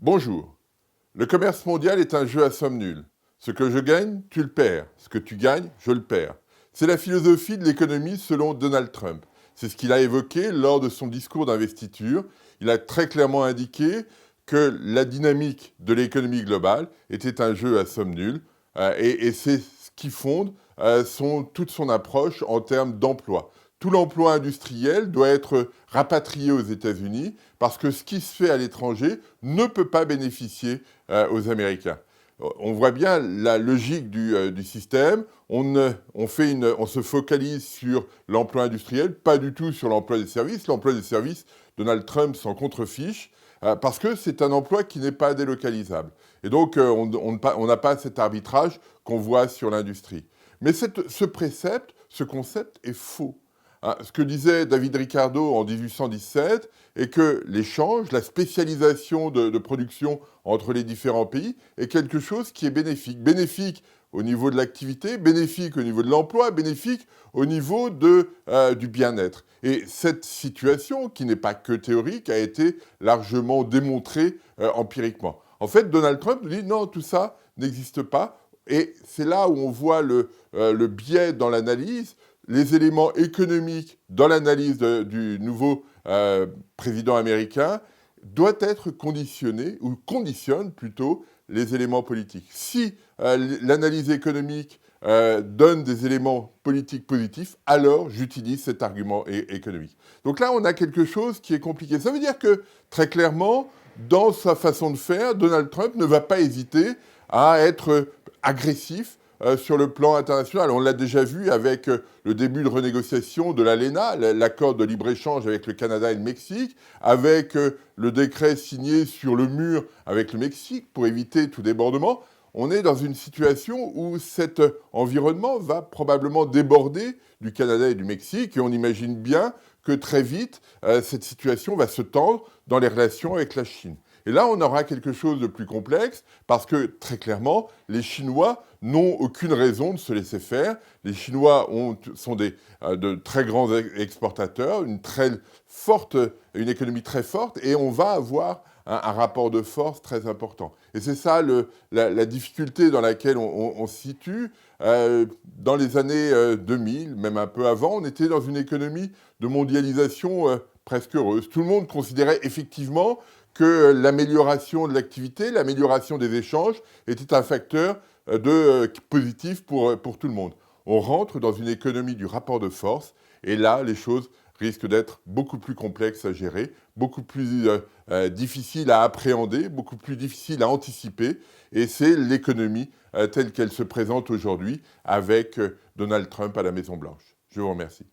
Bonjour. Le commerce mondial est un jeu à somme nulle. Ce que je gagne, tu le perds. Ce que tu gagnes, je le perds. C'est la philosophie de l'économie selon Donald Trump. C'est ce qu'il a évoqué lors de son discours d'investiture. Il a très clairement indiqué que la dynamique de l'économie globale était un jeu à somme nulle. Et c'est ce qui fonde toute son approche en termes d'emploi. Tout l'emploi industriel doit être rapatrié aux États-Unis parce que ce qui se fait à l'étranger ne peut pas bénéficier aux Américains. On voit bien la logique du système. On se focalise sur l'emploi industriel, pas du tout sur l'emploi des services. L'emploi des services, Donald Trump s'en contrefiche parce que c'est un emploi qui n'est pas délocalisable. Et donc, on n'a pas cet arbitrage qu'on voit sur l'industrie. Mais ce précepte, ce concept est faux. Ce que disait David Ricardo en 1817 est que l'échange, la spécialisation de production entre les différents pays est quelque chose qui est bénéfique. Bénéfique au niveau de l'activité, bénéfique au niveau de l'emploi, bénéfique au niveau du bien-être. Et cette situation, qui n'est pas que théorique, a été largement démontrée empiriquement. En fait, Donald Trump nous dit non, tout ça n'existe pas. Et c'est là où on voit le biais dans l'analyse. Les éléments économiques dans l'analyse du nouveau président américain doivent être conditionnés, ou conditionnent plutôt, les éléments politiques. Si l'analyse économique donne des éléments politiques positifs, alors j'utilise cet argument économique. Donc là, on a quelque chose qui est compliqué. Ça veut dire que, très clairement, dans sa façon de faire, Donald Trump ne va pas hésiter à être agressif sur le plan international. On l'a déjà vu avec le début de renégociation de l'ALENA, l'accord de libre-échange avec le Canada et le Mexique, avec le décret signé sur le mur avec le Mexique pour éviter tout débordement. On est dans une situation où cet environnement va probablement déborder du Canada et du Mexique, et on imagine bien que très vite, cette situation va se tendre dans les relations avec la Chine. Et là, on aura quelque chose de plus complexe parce que, très clairement, les Chinois n'ont aucune raison de se laisser faire. Les Chinois sont de très grands exportateurs, une économie très forte, et on va avoir un rapport de force très important. Et c'est ça la difficulté dans laquelle on se situe. Dans les années 2000, même un peu avant, on était dans une économie de mondialisation presque heureuse. Tout le monde considérait effectivement que l'amélioration de l'activité, l'amélioration des échanges était un facteur positif pour tout le monde. On rentre dans une économie du rapport de force, et là, les choses risquent d'être beaucoup plus complexes à gérer, beaucoup plus difficiles à appréhender, beaucoup plus difficiles à anticiper, et c'est l'économie telle qu'elle se présente aujourd'hui avec Donald Trump à la Maison-Blanche. Je vous remercie.